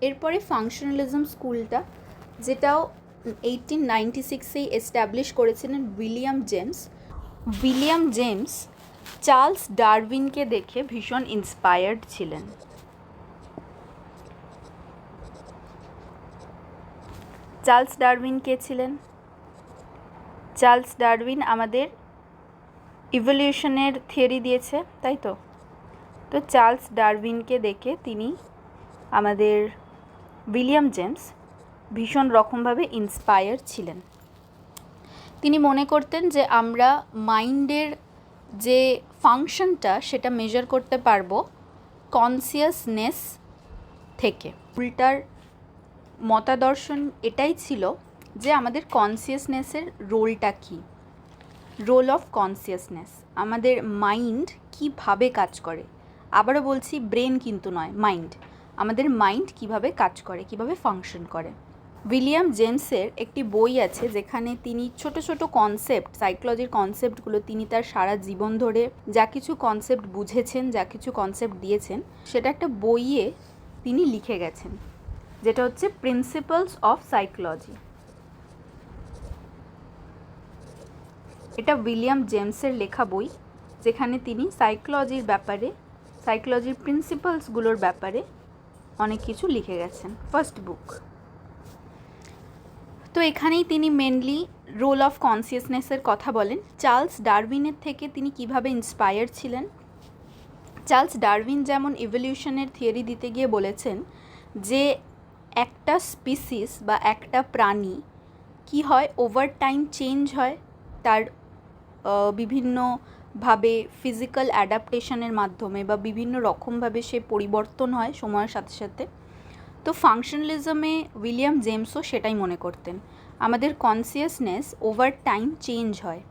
এরপরে ফাংশনালিজম স্কুলটা, যেটাও 1896-এই এস্টাবলিশ করেছিলেন William James. William James Charles ডারউইনকে দেখে ভীষণ ইন্সপায়ার্ড ছিলেন। চার্লস ডারউইন কে ছিলেন? চার্লস ডারউইন আমাদের ইভলিউশনের থিওরি দিয়েছে, তাই তো? তো চার্লস ডারউইনকে দেখে আমাদের উইলিয়াম জেমস ভীষণ রকমভাবে ইন্সপায়ার ছিলেন। তিনি মনে করতেন যে আমরা মাইন্ডের যে ফাংশনটা সেটা মেজার করতে পারবো কনসিয়াসনেস থেকে। উল্টার মতাদর্শন এটাই ছিল যে আমাদের কনসিয়াসনেসের রোলটা কী, রোল অফ কনসিয়াসনেস, আমাদের মাইন্ড কীভাবে কাজ করে। আবারও বলছি, ব্রেন কিন্তু নয়, মাইন্ড। আমাদের মাইন্ড কিভাবে কাজ করে, কিভাবে ফাংশন করে। উইলিয়াম জেমসের একটি বই আছে যেখানে তিনি ছোট ছোট কনসেপ্ট, সাইকোলজির কনসেপ্টগুলো তিনি তার সারা জীবন ধরে যা কিছু কনসেপ্ট বুঝেছেন, যা কিছু কনসেপ্ট দিয়েছেন, সেটা একটা বইয়ে তিনি লিখে গেছেন, যেটা হচ্ছে প্রিন্সিপালস অফ সাইকোলজি। এটা উইলিয়াম জেমসের লেখা বই, যেখানে তিনি সাইকোলজির ব্যাপারে, সাইকোলজির প্রিন্সিপালসগুলোর ব্যাপারে অনেক কিছু লিখে গেছেন, ফার্স্ট বুক। তো এখানেই তিনি মেনলি রোল অফ কনসিয়াসনেসের কথা বলেন। চার্লস ডারউইনের থেকে তিনি কিভাবে ইন্সপায়ার ছিলেন। চার্লস ডারউইন যেমন ইভলিউশনের থিওরি দিতে গিয়ে বলেছেন যে একটা স্পিসিস বা একটা প্রাণী কি হয়, ওভার টাইম চেঞ্জ হয়, তার বিভিন্নভাবে ফিজিক্যাল অ্যাডাপ্টেশনের মাধ্যমে বা বিভিন্ন রকমভাবে সে পরিবর্তন হয় সময়ের সাথে সাথে। তো ফাংশনালিজমে উইলিয়াম জেমসও সেটাই মনে করতেন, আমাদের কনসিয়াসনেস ওভার টাইম চেঞ্জ হয়।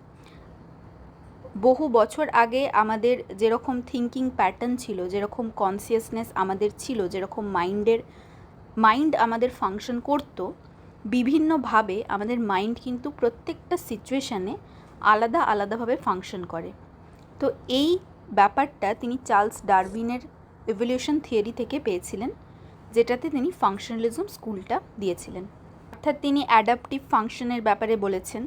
বহু বছর আগে আমাদের যেরকম থিঙ্কিং প্যাটার্ন ছিল, যেরকম কনসিয়াসনেস আমাদের ছিল, যেরকম মাইন্ড আমাদের ফাংশন করত, বিভিন্নভাবে আমাদের মাইন্ড কিন্তু প্রত্যেকটা সিচুয়েশানে আলাদা আলাদাভাবে ফাংশন করে। তো এই ব্যাপারটা তিনি চার্লস ডারউইনের ইভলিউশন থিওরি থেকে পেয়েছিলেন, যেটাতে তিনি ফাংশনালিজম স্কুলটা দিয়েছিলেন। অর্থাৎ তিনি অ্যাডাপটিভ ফাংশনের ব্যাপারে বলেছেন,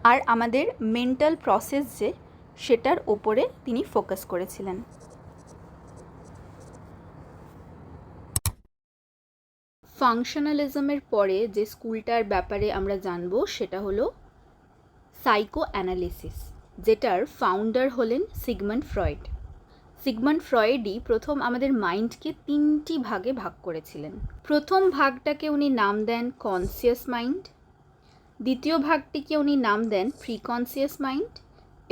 আর আমাদের মেন্টাল প্রসেস যে সেটার ওপরে তিনি ফোকাস করেছিলেন। ফাংশনালিজমের পরে যে স্কুলটার ব্যাপারে আমরা জানবো সেটা হলো সাইকো অ্যানালিসিস, যেটার ফাউন্ডার হলেন সিগমন্ড ফ্রয়েড। সিগমন্ড ফ্রয়েডই প্রথম আমাদের মাইন্ডকে 3টি ভাগে ভাগ করেছিলেন। প্রথম ভাগটাকে উনি নাম দেন কনসিয়াস মাইন্ড, দ্বিতীয় ভাগটিকে উনি নাম দেন প্রিকনসিয়াস মাইন্ড,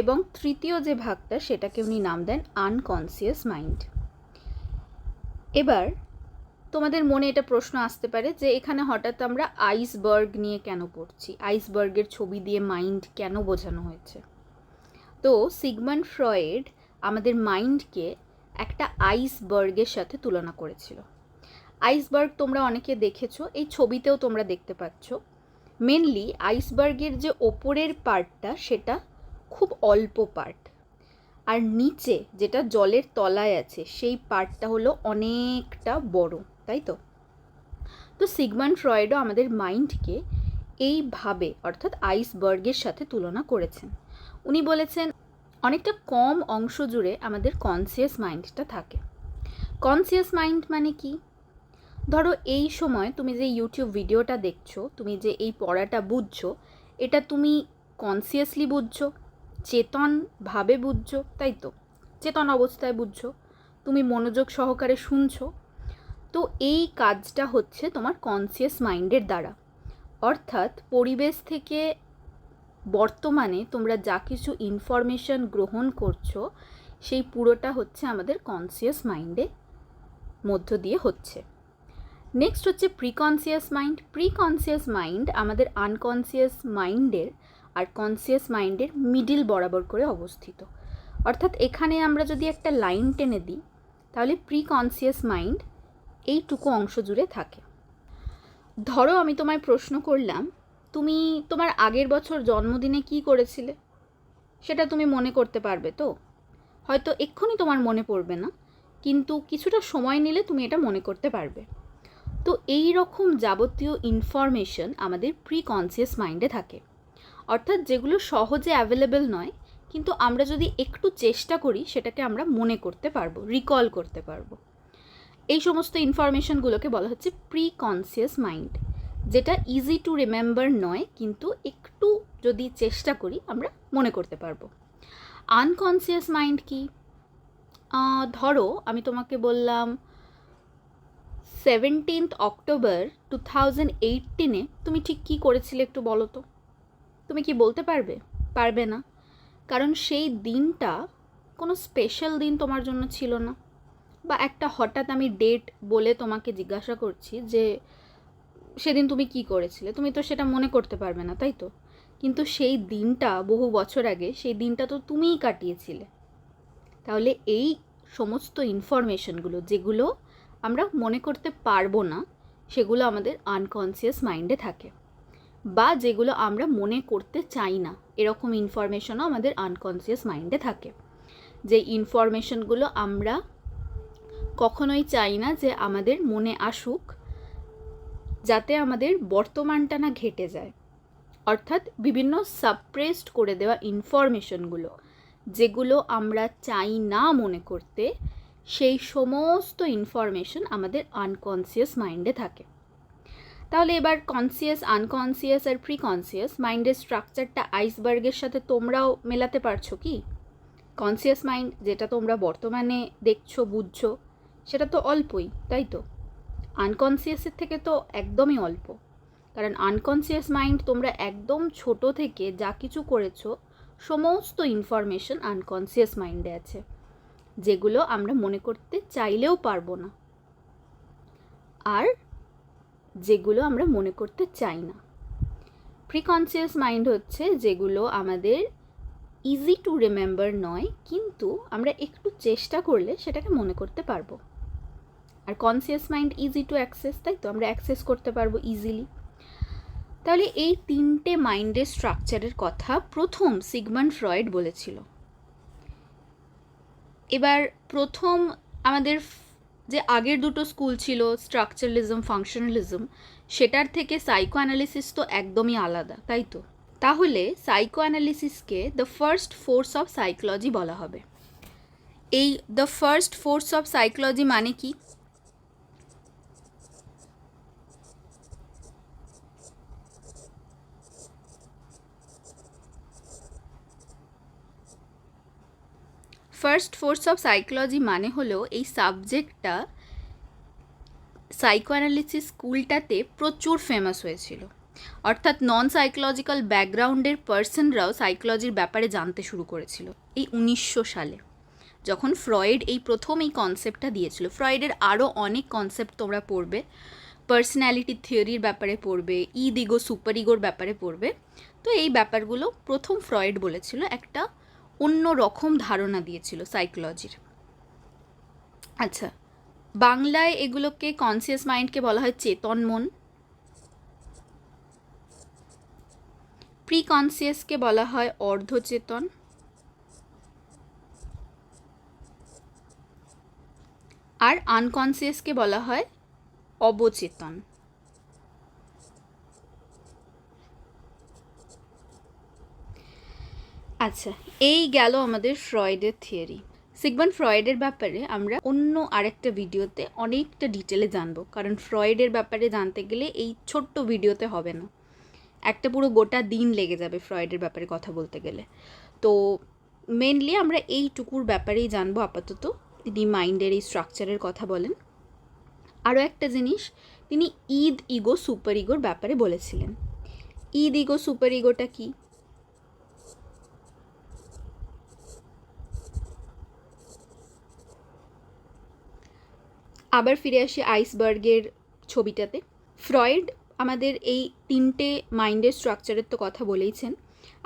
এবং তৃতীয় যে ভাগটা সেটাকে উনি নাম দেন আনকনসিয়াস মাইন্ড। এবার তোমাদের মনে এটা প্রশ্ন আসতে পারে যে এখানে হঠাৎ আমরা আইসবার্গ নিয়ে কেন পড়ছি, আইসবার্গের ছবি দিয়ে মাইন্ড কেন বোঝানো হয়েছে। তো সিগমন্ড ফ্রয়েড আমাদের মাইন্ডকে একটা আইসবার্গের সাথে তুলনা করেছিল। আইসবার্গ তোমরা অনেকে দেখেছো, এই ছবিতেও তোমরা দেখতে পাচ্ছ। মেনলি আইসবার্গের যে ওপরের পার্টটা সেটা খুব অল্প পার্ট, আর নিচে যেটা জলের তলায় আছে সেই পার্টটা হলো অনেকটা বড়, তাই তো? তো সিগমন্ড ফ্রয়েডও আমাদের মাইন্ডকে এইভাবে অর্থাৎ আইসবার্গের সাথে তুলনা করেছেন। উনি বলেছেন অনেকটা কম অংশ জুড়ে আমাদের কনসিয়াস মাইন্ডটা থাকে। কনসিয়াস মাইন্ড মানে কি? ধরো এই সময় তুমি যে ইউটিউব ভিডিওটা দেখছো, তুমি যে এই পড়াটা বুঝছো, এটা তুমি কনসিয়াসলি বুঝছো, চেতনভাবে বুঝছো, তাই তো? চেতন অবস্থায় বুঝছো, তুমি মনোযোগ সহকারে শুনছো। তো এই কাজটা হচ্ছে তোমার কনসিয়াস মাইন্ডের দ্বারা। অর্থাৎ পরিবেশ থেকে বর্তমানে তোমরা যা কিছু ইনফরমেশন গ্রহণ করছো সেই পুরোটা হচ্ছে আমাদের কনসিয়াস মাইন্ডের মধ্য দিয়ে হচ্ছে। নেক্সট হচ্ছে প্রিকনসিয়াস মাইন্ড। প্রিকনসিয়াস মাইন্ড আমাদের আনকনসিয়াস মাইন্ডের আর কনসিয়াস মাইন্ডের মিডিল বরাবর করে অবস্থিত। অর্থাৎ এখানে আমরা যদি একটা লাইন টেনে দিই তাহলে প্রিকনসিয়াস মাইন্ড এইটুকু অংশ জুড়ে থাকে। ধরো আমি তোমায় প্রশ্ন করলাম, তুমি তোমার আগের বছর জন্মদিনে কি করেছিলে, সেটা তুমি মনে করতে পারবে তো? হয়তো এক্ষুনি তোমার মনে পড়বে না, কিন্তু কিছুটা সময় নিলে তুমি এটা মনে করতে পারবে। তো এই রকম যাবতীয় ইনফরমেশন আমাদের প্রিকনসিয়াস মাইন্ডে থাকে, অর্থাৎ যেগুলো সহজে অ্যাভেলেবল নয়, কিন্তু আমরা যদি একটু চেষ্টা করি সেটাকে আমরা মনে করতে পারবো, রিকল করতে পারবো। এই সমস্ত ইনফরমেশনগুলোকে বলা হচ্ছে প্রিকনসিয়াস মাইন্ড, যেটা ইজি টু রিমেম্বার নয়, কিন্তু একটু যদি চেষ্টা করি আমরা মনে করতে পারবো। আনকনসিয়াস মাইন্ড কি? ধরো আমি তোমাকে বললাম 17th অক্টোবর 2018 তুমি ঠিক কী করেছিলে একটু বলো তো। তুমি কি বলতে পারবে? পারবে না, কারণ সেই দিনটা কোনো স্পেশাল দিন তোমার জন্য ছিল না। বা একটা হঠাৎ আমি ডেট বলে তোমাকে জিজ্ঞাসা করছি যে সেদিন তুমি কি করেছিলে, তুমি তো সেটা মনে করতে পারবে না, তাই তো? কিন্তু সেই দিনটা বহু বছর আগে, সেই দিনটা তো তুমিই কাটিয়েছিলে। তাহলে এই সমস্ত ইনফরমেশনগুলো যেগুলো আমরা মনে করতে পারবো না, সেগুলো আমাদের আনকনসিয়াস মাইন্ডে থাকে, বা যেগুলো আমরা মনে করতে চাই না, এরকম ইনফরমেশনও আমাদের আনকনসিয়াস মাইন্ডে থাকে। যে ইনফরমেশনগুলো আমরা কখনোই চাই না যে আমাদের মনে আসুক, যাতে আমাদের বর্তমানটা না ঘেটে যায়। অর্থাৎ বিভিন্ন সাপ্রেসড করে দেওয়া ইনফরমেশনগুলো যেগুলো আমরা চাই না মনে করতে, সেই সমস্ত ইনফরমেশন আমাদের আনকনসিয়াস মাইন্ডে থাকে। তাহলে এবার কনসিয়াস, আনকনসিয়াস আর প্রিকনসিয়াস মাইন্ডের স্ট্রাকচারটা আইসবার্গের সাথে তোমরাও মেলাতে পারছো কি? কনসিয়াস মাইন্ড যেটা তোমরা বর্তমানে দেখছো, বুঝছো, সেটা তো অল্পই, তাই তো? আনকনসিয়াসের থেকে তো একদমই অল্প, কারণ আনকনসিয়াস মাইন্ড তোমরা একদম ছোট থেকে যা কিছু করেছো সমস্ত ইনফরমেশন আনকনসিয়াস মাইন্ডে আছে, যেগুলো আমরা মনে করতে চাইলেও পারবো না, আর যেগুলো আমরা মনে করতে চাই না। প্রিকনসিয়াস মাইন্ড হচ্ছে যেগুলো আমাদের ইজি টু রিমেম্বার নয়, কিন্তু আমরা একটু চেষ্টা করলে সেটাকে মনে করতে পারবো। আর conscious mind easy to access, তাই তো? আমরা অ্যাক্সেস করতে পারবো ইজিলি। তাহলে এই তিনটে মাইন্ডের স্ট্রাকচারের কথা প্রথম সিগমন্ড ফ্রয়েড বলেছিল। এবার প্রথম আমাদের যে আগের দুটো স্কুল ছিল, স্ট্রাকচারালিজম, ফাংশনালিজম, সেটার থেকে সাইকো অ্যানালিসিস তো একদমই আলাদা, তাই তো? তাহলে সাইকো অ্যানালিসিসকে the first force of psychology বলা হবে। এই the first force of psychology মানে কি? ফার্স্ট ফোর্স অফ সাইকোলজি মানে হলো এই সাবজেক্টটা সাইকো অ্যানালিসিস স্কুলটাতে প্রচুর ফেমাস হয়েছিল, অর্থাৎ নন সাইকোলজিক্যাল ব্যাকগ্রাউন্ডের পার্সনরাও সাইকোলজির ব্যাপারে জানতে শুরু করেছিল এই 1900 সালে, যখন ফ্রয়েড এই প্রথম এই কনসেপ্টটা দিয়েছিল। ফ্রয়েডের আরও অনেক কনসেপ্ট তোমরা পড়বে, পার্সোনালিটি থিওরির ব্যাপারে পড়বে, ইগো সুপার ইগোর ব্যাপারে পড়বে। তো এই ব্যাপারগুলো প্রথম ফ্রয়েড বলেছিল, একটা অন্য রকম ধারণা দিয়েছিল সাইকোলজির। আচ্ছা, বাংলায় এগুলোকে কনসিয়াস মাইন্ডকে বলা হয় চেতন মন, প্রিকনসিয়াসকে বলা হয় অর্ধচেতন, আর আনকনসিয়াসকে বলা হয় অবচেতন। আচ্ছা, এই গেল আমাদের ফ্রয়েডের থিওরি। সিগমন্ড ফ্রয়েডের ব্যাপারে আমরা অন্য আরেকটা ভিডিওতে অনেকটা ডিটেলে জানবো, কারণ ফ্রয়েডের ব্যাপারে জানতে গেলে এই ছোট্ট ভিডিওতে হবে না, একটা পুরো গোটা দিন লেগে যাবে ফ্রয়েডের ব্যাপারে কথা বলতে গেলে। তো মেনলি আমরা এইটুকুর ব্যাপারেই জানবো আপাতত। তিনি মাইন্ডের এই স্ট্রাকচারের কথা বলেন। আরও একটা জিনিস, তিনি ইগো সুপার ইগোর ব্যাপারে বলেছিলেন। ইগো সুপার ইগোটা কি? আবার ফিরে আসি আইসবার্গের ছবিটাতে। ফ্রয়েড আমাদের এই তিনটে মাইন্ডের স্ট্রাকচারের তো কথা বলেইছেন,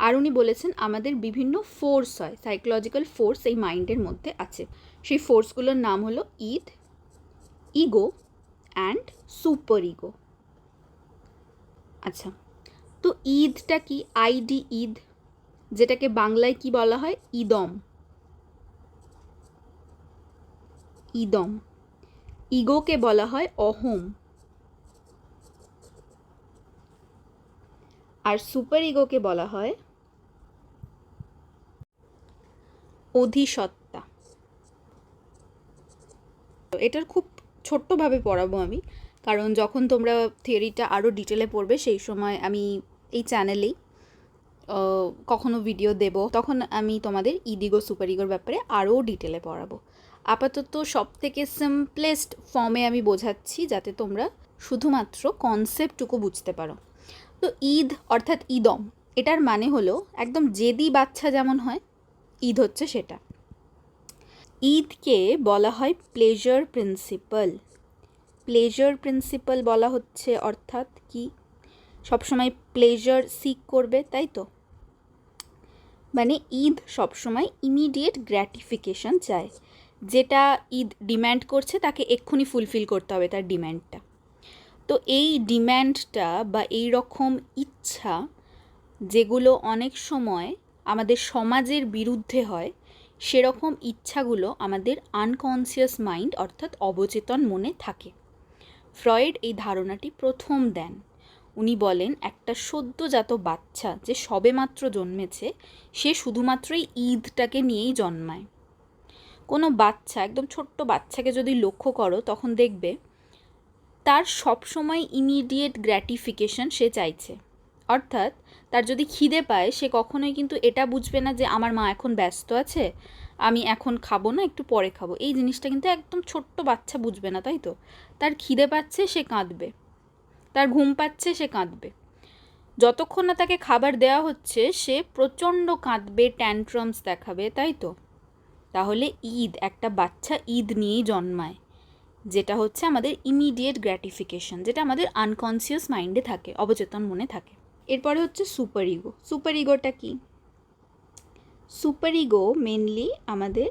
আর উনি বলেছেন আমাদের বিভিন্ন ফোর্স হয়, সাইকোলজিক্যাল ফোর্স এই মাইন্ডের মধ্যে আছে। সেই ফোর্সগুলোর নাম হলো ইগো অ্যান্ড সুপার ইগো। আচ্ছা, তো ঈদটা কি? ঈদ, যেটাকে বাংলায় কি বলা হয়? ইদম। ইগোকে বলা হয় অহম। আর সুপার ইগোকে বলা হয় অধিসত্তা। এটার খুব ছোট্টভাবে পড়াবো আমি, কারণ যখন তোমরা থিওরিটা আরও ডিটেলে পড়বে সেই সময় আমি এই চ্যানেলেই কখনো ভিডিও দেব, তখন আমি তোমাদের ইদিগো সুপার ইগোর ব্যাপারে আরও ডিটেলে পড়াবো। আপাতত সব থেকে সিম্পলেস্ট ফর্মে আমি বোঝাচ্ছি, যাতে তোমরা শুধুমাত্র কনসেপ্টটুকু বুঝতে পারো। তো ঈদ অর্থাৎ ঈদম, এটার মানে হলো একদম জেদি বাচ্চা যেমন হয়, ঈদ হচ্ছে সেটা। ঈদকে বলা হয় প্লেজার প্রিন্সিপাল। প্লেজার প্রিন্সিপাল বলা হচ্ছে অর্থাৎ কি, সবসময় প্লেজার সিক করবে, তাই তো? মানে ঈদ সবসময় ইমিডিয়েট গ্র্যাটিফিকেশন চায়, যেটা ঈদ ডিম্যান্ড করছে তাকে এক্ষুনি ফুলফিল করতে হবে তার ডিম্যান্ডটা। তো এই ডিম্যান্ডটা বা এই রকম ইচ্ছা, যেগুলো অনেক সময় আমাদের সমাজের বিরুদ্ধে হয়, সেরকম ইচ্ছাগুলো আমাদের আনকনসিয়াস মাইন্ড অর্থাৎ অবচেতন মনে থাকে। ফ্রয়েড এই ধারণাটি প্রথম দেন। উনি বলেন একটা সদ্যজাত বাচ্চা যে সবেমাত্র জন্মেছে, সে শুধুমাত্রই ঈদটাকে নিয়েই জন্মায়। কোনো বাচ্চা, একদম ছোট্ট বাচ্চাকে যদি লক্ষ্য করো, তখন দেখবে তার সবসময় ইমিডিয়েট গ্র্যাটিফিকেশন সে চাইছে। অর্থাৎ তার যদি খিদে পায়, সে কখনোই কিন্তু এটা বুঝবে না যে আমার মা এখন ব্যস্ত আছে, আমি এখন খাবো না, একটু পরে খাবো। এই জিনিসটা কিন্তু একদম ছোট্ট বাচ্চা বুঝবে না, তাই তো? তার খিদে পাচ্ছে সে কাঁদবে, তার ঘুম পাচ্ছে সে কাঁদবে। যতক্ষণ না তাকে খাবার দেওয়া হচ্ছে সে প্রচণ্ড কাঁদবে, ট্যান্ট্রামস দেখাবে, তাই তো? তাহলে ঈদ, একটা বাচ্চা ঈদ নিয়েই জন্মায়, যেটা হচ্ছে আমাদের ইমিডিয়েট গ্র্যাটিফিকেশন, যেটা আমাদের আনকনসিয়াস মাইন্ডে থাকে, অবচেতন মনে থাকে। এরপরে হচ্ছে সুপার ইগো। সুপার ইগোটা কি? সুপার ইগো মেনলি আমাদের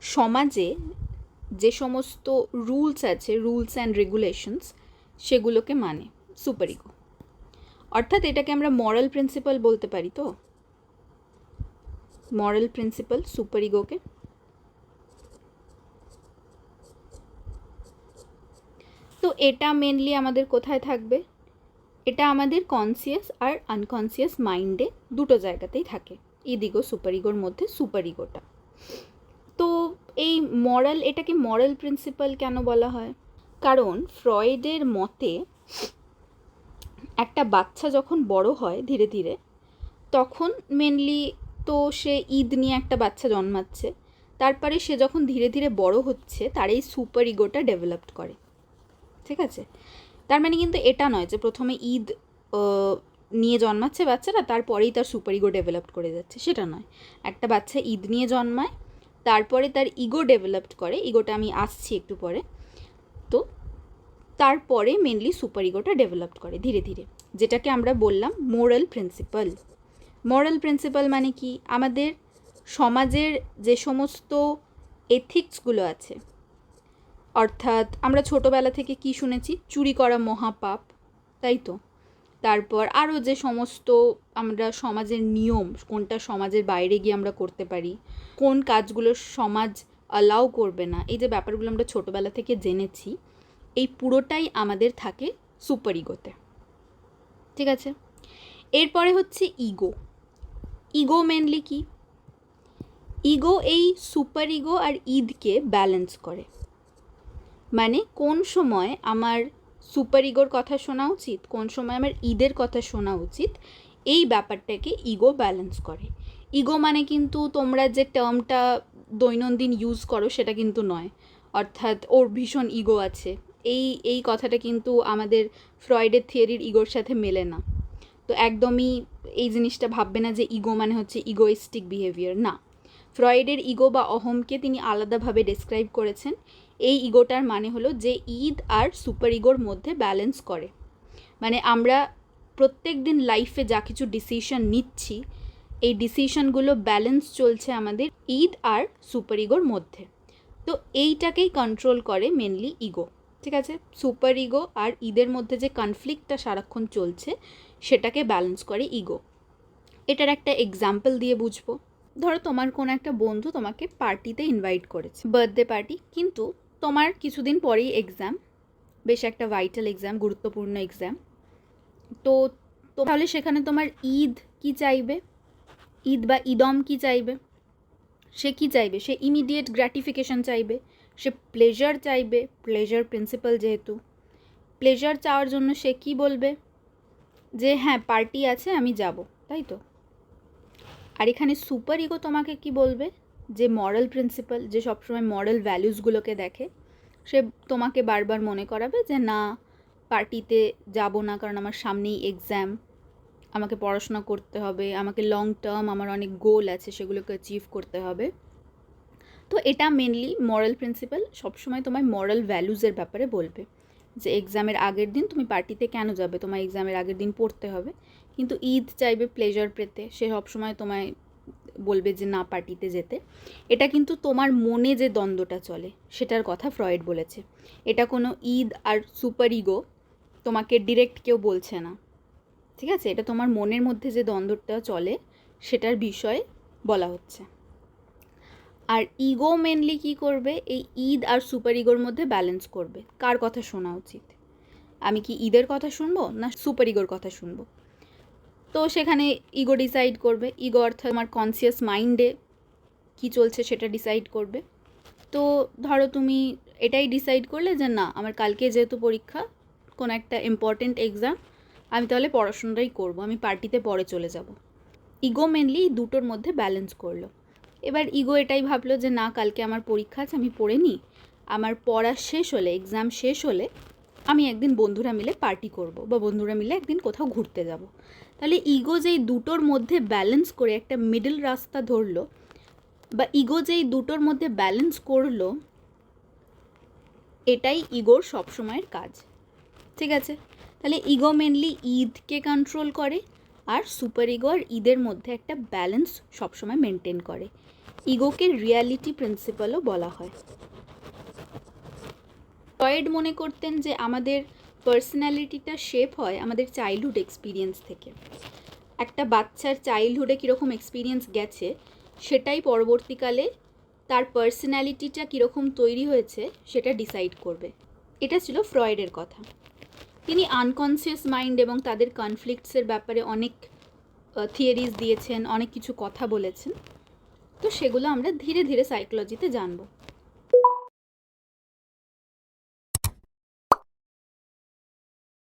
সমাজে যে সমস্ত রুলস আছে, রুলস অ্যান্ড রেগুলেশনস, সেগুলোকে মানে সুপার ইগো। অর্থাৎ এটাকে আমরা মরাল প্রিন্সিপাল বলতে পারি। তো মরাল প্রিন্সিপাল সুপার ইগোকে। তো এটা মেনলি আমাদের কোথায় থাকবে? এটা আমাদের কনসিয়াস আর আনকনসিয়াস মাইন্ডে দুটো জায়গাতেই থাকে, ইদিগো সুপার ইগোর মধ্যে সুপার ইগোটা। তো এই মরাল, এটাকে মরাল প্রিন্সিপাল কেন বলা হয়? কারণ ফ্রয়েডের মতে একটা বাচ্চা যখন বড় হয় ধীরে ধীরে, তখন মেনলি তো সে ঈদ নিয়ে একটা বাচ্চা জন্মাচ্ছে, তারপরে সে যখন ধীরে ধীরে বড় হচ্ছে তার এই সুপার ইগোটা ডেভেলপড করে। ঠিক আছে? তার মানে কিন্তু এটা নয় যে প্রথমে ঈদ নিয়ে জন্মাচ্ছে বাচ্চারা, তারপরেই তার সুপার ইগো ডেভেলপ করে যাচ্ছে, সেটা নয়। একটা বাচ্চা ঈদ নিয়ে জন্মায়, তারপরে তার ইগো ডেভেলপড করে, ইগোটা আমি আসছি একটু পরে। তো তারপরে মেনলি সুপার ইগোটা ডেভেলপ করে ধীরে ধীরে, যেটাকে আমরা বললাম মোরাল প্রিন্সিপাল। মোরাল প্রিন্সিপাল মানে কি? আমাদের সমাজের যে সমস্ত এথিক্সগুলো আছে, অর্থাৎ আমরা ছোটোবেলা থেকে কি শুনেছি? চুরি করা মহাপাপ, তাই তো? তারপর আরও যে সমস্ত আমরা সমাজের নিয়ম, কোনটা সমাজের বাইরে গিয়ে আমরা করতে পারি, কোন কাজগুলো সমাজ অ্যালাউ করবে না, এই যে ব্যাপারগুলো আমরা ছোটোবেলা থেকে জেনেছি, এই পুরোটাই আমাদের থাকে সুপার ইগোতে। ঠিক আছে? এরপরে হচ্ছে ইগো। ইগো মেনলি কি? ইগো এই সুপার ইগো আর ঈদকে ব্যালেন্স করে। মানে কোন সময় আমার সুপার ইগোর কথা শোনা উচিত, কোন সময় আমার ঈদের কথা শোনা উচিত, এই ব্যাপারটাকে ইগো ব্যালেন্স করে। ইগো মানে কিন্তু তোমরা যে টার্মটা দৈনন্দিন ইউজ করো সেটা কিন্তু নয়, অর্থাৎ ওর ভীষণ ইগো আছে, এই কথাটা কিন্তু আমাদের ফ্রয়েডের থিওরির ইগোর সাথে মেলে না। তো একদমই এই জিনিসটা ভাববে না যে ইগো মানে হচ্ছে ইগোইস্টিক বিহেভিয়ার, না। ফ্রয়েডের ইগো বা অহমকে তিনি আলাদাভাবে ডেসক্রাইব করেছেন। এই ইগোটার মানে হলো যে ঈদ আর সুপার ইগোর মধ্যে ব্যালেন্স করে। মানে আমরা প্রত্যেক দিন লাইফে যা কিছু ডিসিশন নিচ্ছি, এই ডিসিশনগুলো ব্যালেন্স চলছে আমাদের ঈদ আর সুপার ইগোর মধ্যে। তো এইটাকেই কন্ট্রোল করে মেনলি ইগো। ঠিক আছে? সুপার ইগো আর ঈদের মধ্যে যে কনফ্লিক্টটা সারাক্ষণ চলছে, সেটাকে ব্যালেন্স করে ইগো। এটার একটা এক্সাম্পল দিয়ে বুঝবো। ধরো তোমার কোনো একটা বন্ধু তোমাকে পার্টিতে ইনভাইট করেছে, বার্থডে পার্টি, কিন্তু তোমার কিছুদিন পরেই এক্সাম, বেশ একটা ভাইটাল এক্সাম, গুরুত্বপূর্ণ এক্সাম। তো তাহলে সেখানে তোমার ঈদ কি চাইবে, ঈদ বা ইদম কি চাইবে, সে কি চাইবে, সে ইমিডিয়েট গ্র্যাটিফিকেশন চাইবে, সে প্লেজার চাইবে, প্লেজার প্রিন্সিপাল যেহেতু, প্লেজার চাওয়ার জন্য সে কি বলবে যে হ্যাঁ পার্টি আছে আমি যাব, তাই তো। আর এখানে সুপার ইগো তোমাকে কি বলবে, যে মরাল প্রিন্সিপাল, যে সবসময় মরাল ভ্যালুসগুলোকে দেখে, সে তোমাকে বারবার মনে করাবে যে না পার্টিতে যাব না, কারণ আমার সামনেই এক্সাম, আমাকে পড়াশোনা করতে হবে, আমাকে লং টার্ম আমার অনেক গোল আছে সেগুলোকে অ্যাচিভ করতে হবে। তো এটা মেনলি মরাল প্রিন্সিপাল সবসময় তোমায় মরাল ভ্যালুজের ব্যাপারে বলবে, যে এক্সামের আগের দিন তুমি পার্টিতে কেন যাবে, তোমার এক্সামের আগের দিন পড়তে হবে। কিন্তু ঈদ চাইবে প্লেজার পেতে, সে সবসময় তোমায় বলবে যে না পার্টিতে যেতে। এটা কিন্তু তোমার মনে যে দ্বন্দ্বটা চলে সেটার কথা ফ্রয়েড বলেছে, এটা কোনো ঈদ আর সুপার ইগো তোমাকে ডিরেক্ট কেউ বলছে না, ঠিক আছে, এটা তোমার মনের মধ্যে যে দ্বন্দ্বটা চলে সেটার বিষয়ে বলা হচ্ছে। আর ইগো মেনলি কী করবে, এই ঈদ আর সুপার ইগোর মধ্যে ব্যালেন্স করবে, কার কথা শোনা উচিত, আমি কি ঈদের কথা শুনবো না সুপার ইগোর কথা শুনবো। তো সেখানে ইগো ডিসাইড করবে, ইগো অর্থাৎ আমার কনসিয়াস মাইন্ডে কী চলছে সেটা ডিসাইড করবে। তো ধরো তুমি এটাই ডিসাইড করলে যে না আমার কালকে যেহেতু পরীক্ষা, কোনো একটা ইম্পর্টেন্ট এক্সাম, আমি তাহলে পড়াশোনাটাই করবো, আমি পার্টিতে পরে চলে যাব। ইগো মেনলি দুটোর মধ্যে ব্যালেন্স করলো। এবার ইগো এটাই ভাবলো যে না কালকে আমার পরীক্ষা আছে, আমি পড়ে নিই, আমার পড়া শেষ হলে, এক্সাম শেষ হলে আমি একদিন বন্ধুরা মিলে পার্টি করব, বা বন্ধুরা মিলে একদিন কোথাও ঘুরতে যাব। তাহলে ইগো যেই দুটোর মধ্যে ব্যালেন্স করে একটা মিডল রাস্তা ধরলো, বা ইগো যেই দুটোর মধ্যে ব্যালেন্স করলো, এটাই ইগোর সবসময়ের কাজ, ঠিক আছে। তাহলে ইগো মেনলি ঈদকে কন্ট্রোল করে, আর সুপার ইগো আর ঈদের মধ্যে একটা ব্যালেন্স সবসময় মেনটেন করে। ইগোকে রিয়ালিটি প্রিন্সিপালও বলা হয়। ফ্রয়েড মনে করতেন যে আমাদের পার্সোনালিটিটা শেপ হয় আমাদের চাইল্ডহুড এক্সপিরিয়েন্স থেকে। একটা বাচ্চার চাইল্ডহুডে কীরকম এক্সপিরিয়েন্স গেছে সেটাই পরবর্তীকালে তার পার্সোনালিটিটা কীরকম তৈরি হয়েছে সেটা ডিসাইড করবে। এটা ছিল ফ্রয়েডের কথা। তিনি আনকনসিয়াস মাইন্ড এবং তাদের কনফ্লিক্টসের ব্যাপারে অনেক থিওরিজ দিয়েছেন, অনেক কিছু কথা বলেছেন। তো সেগুলো আমরা ধীরে ধীরে সাইকোলজিতে জানবো।